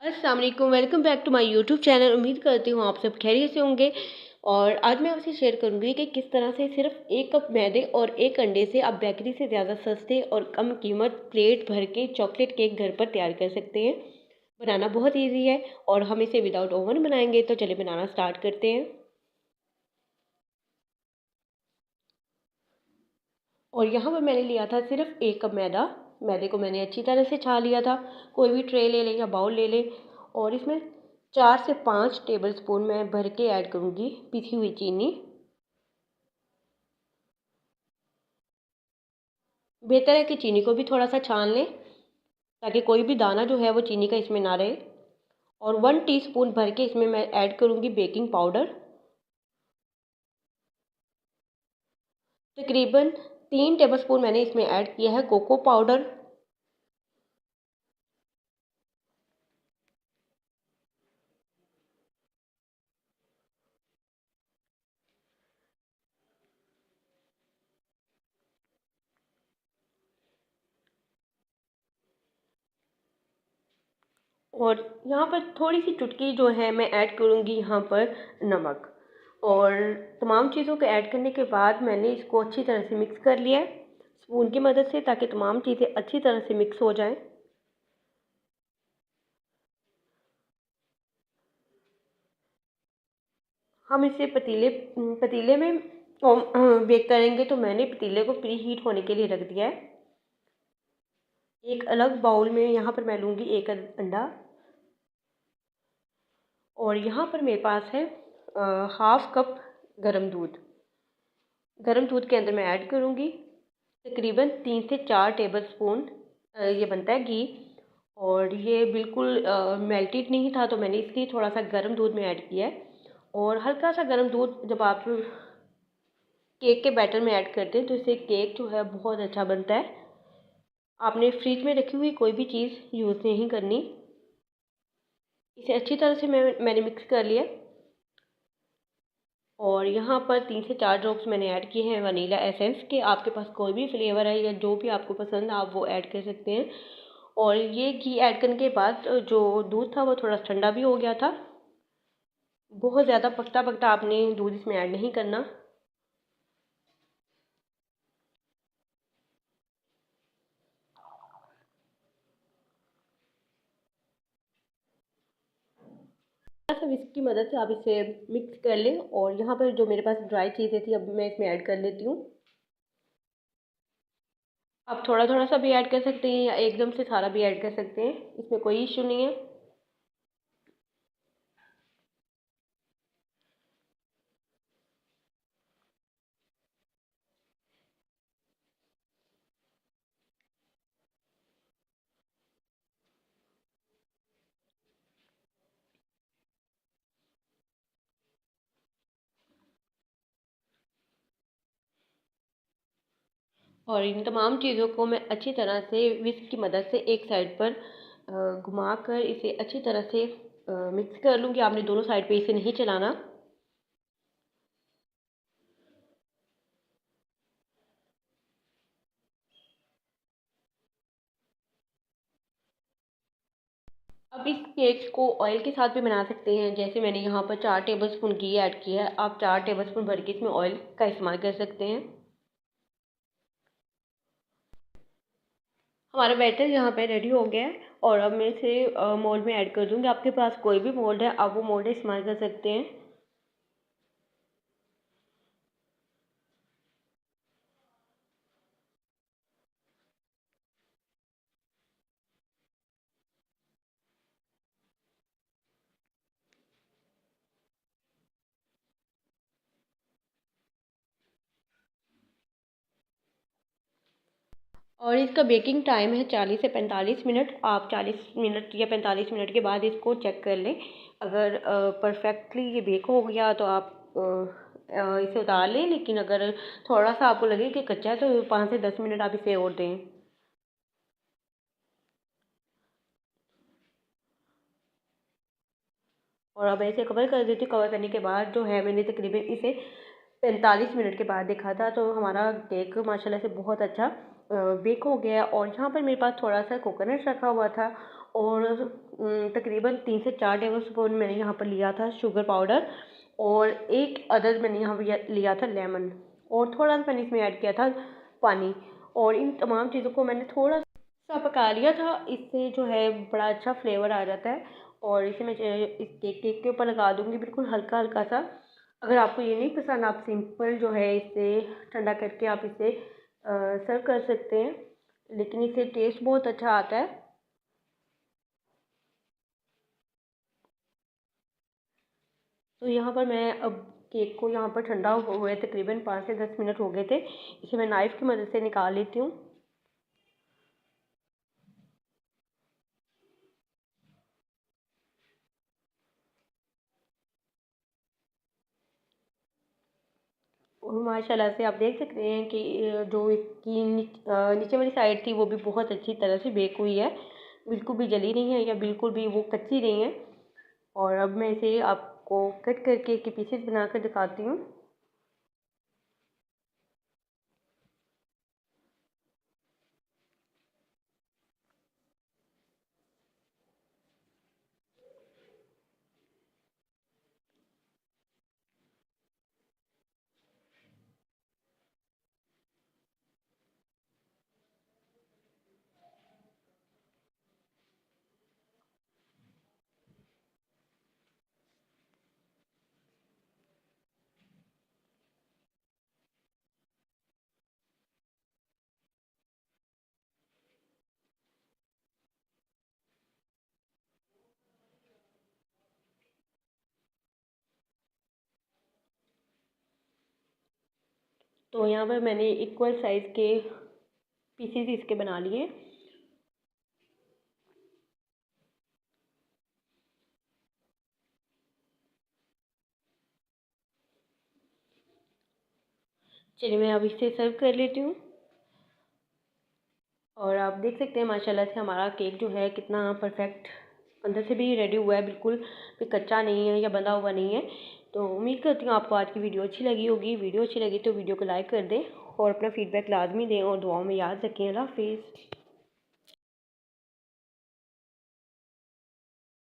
अस्सलाम वालेकुम, welcome back to my YouTube channel. उम्मीद करती हूँ आप सब खैरियत से होंगे। और आज मैं आपसे शेयर करूँगी कि किस तरह से सिर्फ 1 कप मैदे और 1 अंडे से आप बेकरी से ज़्यादा सस्ते और कम कीमत प्लेट भर के चॉकलेट केक घर पर तैयार कर सकते हैं। बनाना बहुत ईजी है और हम इसे विदाउट ओवन बनाएंगे। तो चलिए बनाना स्टार्ट करते हैं। और यहाँ पर मैंने लिया था सिर्फ 1 कप मैदा। मैदे को मैंने अच्छी तरह से छान लिया था। कोई भी ट्रे ले लें या बाउल ले लें। और इसमें 4 से 5 टेबल स्पून मैं भर के ऐड करूँगी पिसी हुई चीनी। बेहतर है कि चीनी को भी थोड़ा सा छान लें ताकि कोई भी दाना जो है वो चीनी का इसमें ना रहे। और 1 टीस्पून भर के इसमें मैं ऐड करूँगी बेकिंग पाउडर। तकरीबन 3 टेबलस्पून मैंने इसमें ऐड किया है कोको पाउडर। और यहाँ पर थोड़ी सी चुटकी जो है मैं ऐड करूँगी यहाँ पर नमक। और तमाम चीज़ों को ऐड करने के बाद मैंने इसको अच्छी तरह से मिक्स कर लिया है स्पून की मदद से, ताकि तमाम चीज़ें अच्छी तरह से मिक्स हो जाएं। हम इसे पतीले में बेक करेंगे। तो मैंने पतीले को प्री हीट होने के लिए रख दिया है। एक अलग बाउल में यहाँ पर मैं लूँगी 1 अंडा। और यहाँ पर मेरे पास है हाफ कप गरम दूध के अंदर मैं ऐड करूँगी तकरीबन 3 से 4 टेबल स्पून ये बनता है घी। और ये बिल्कुल मेल्टेड नहीं था, तो मैंने इसलिए थोड़ा सा गर्म दूध में ऐड किया है। और हल्का सा गर्म दूध जब आप केक के बैटर में ऐड करते हैं तो इससे केक जो है बहुत अच्छा बनता है। आपने फ्रिज में रखी हुई कोई भी चीज़ यूज़ नहीं करनी। इसे अच्छी तरह से मैंने मिक्स कर लिया। और यहाँ पर 3 से 4 ड्रॉप्स मैंने ऐड किए हैं वनीला एसेंस के। आपके पास कोई भी फ्लेवर है या जो भी आपको पसंद है आप वो ऐड कर सकते हैं। और ये घी ऐड करने के बाद जो दूध था वो थोड़ा ठंडा भी हो गया था। बहुत ज़्यादा पकता पकता आपने दूध इसमें ऐड नहीं करना। थोड़ा सा विस्क की मदद से आप इसे मिक्स कर लें। और यहाँ पर जो मेरे पास ड्राई चीज़ें थी अब मैं इसमें ऐड कर लेती हूँ। आप थोड़ा थोड़ा सा भी ऐड कर सकते हैं या एकदम से सारा भी ऐड कर सकते हैं, इसमें कोई इशू नहीं है। और इन तमाम चीज़ों को मैं अच्छी तरह से विस्क की मदद से एक साइड पर घुमा कर इसे अच्छी तरह से मिक्स कर लूँगी। आपने दोनों साइड पे इसे नहीं चलाना। अब इस केक को ऑयल के साथ भी बना सकते हैं। जैसे मैंने यहाँ पर 4 टेबलस्पून घी ऐड किया है, आप 4 टेबलस्पून भर के इसमें ऑयल का इस्तेमाल कर सकते हैं। हमारा बैटर यहाँ पे रेडी हो गया है। और अब मैं इसे मोल्ड में ऐड कर दूँगी। आपके पास कोई भी मोल्ड है आप वो मोल्ड इस्तेमाल कर सकते हैं। और इसका बेकिंग टाइम है 40 से 45 मिनट। आप 40 मिनट या 45 मिनट के बाद इसको चेक कर लें। अगर परफेक्टली ये बेक हो गया तो आप इसे उतार लें। लेकिन अगर थोड़ा सा आपको लगे कि कच्चा है तो 5 से 10 मिनट आप इसे और दें। और अब ऐसे कवर कर देती हूँ। कवर करने के बाद जो है मैंने तकरीबन इसे 45 मिनट के बाद देखा था, तो हमारा केक माशाल्लाह से बहुत अच्छा बेक हो गया। और यहाँ पर मेरे पास थोड़ा सा कोकोनट रखा हुआ था और तकरीबन 3 से 4 टेबल स्पून मैंने यहाँ पर लिया था शुगर पाउडर, और एक अदद मैंने यहाँ पर लिया था लेमन, और थोड़ा सा मैंने इसमें ऐड किया था पानी। और इन तमाम चीज़ों को मैंने थोड़ा सा पका लिया था। इससे जो है बड़ा अच्छा फ्लेवर आ जाता है। और इसे मैं इस केक के ऊपर लगा दूँगी बिल्कुल हल्का हल्का सा। अगर आपको ये नहीं पसंद, आप सिंपल जो है इसे ठंडा करके आप इसे सर्व कर सकते हैं, लेकिन इससे टेस्ट बहुत अच्छा आता है। तो यहाँ पर मैं अब केक को यहाँ पर ठंडा हुए तकरीबन 5 से 10 मिनट हो गए थे। इसे मैं नाइफ़ की मदद से निकाल लेती हूँ। और माशाल्लाह से आप देख सकते हैं कि जो इसकी नीचे वाली साइड थी वो भी बहुत अच्छी तरह से बेक हुई है, बिल्कुल भी जली नहीं है या बिल्कुल भी वो कच्ची नहीं है। और अब मैं इसे आपको कट करके इसके पीसेस बनाकर दिखाती हूँ। तो यहाँ पर मैंने इक्वल साइज़ के पीसेस इसके बना लिए। चलिए मैं अब इसे सर्व कर लेती हूँ। और आप देख सकते हैं माशाल्लाह से हमारा केक जो है कितना परफेक्ट अंदर से भी रेडी हुआ है, बिल्कुल भी कच्चा नहीं है या बंधा हुआ नहीं है। तो उम्मीद करती हूँ आपको आज की वीडियो अच्छी लगी होगी। वीडियो अच्छी लगी तो वीडियो को लाइक कर दें और अपना फीडबैक लाजमी दें और दुआओं में याद रखें। अल्लाह हाफिज़।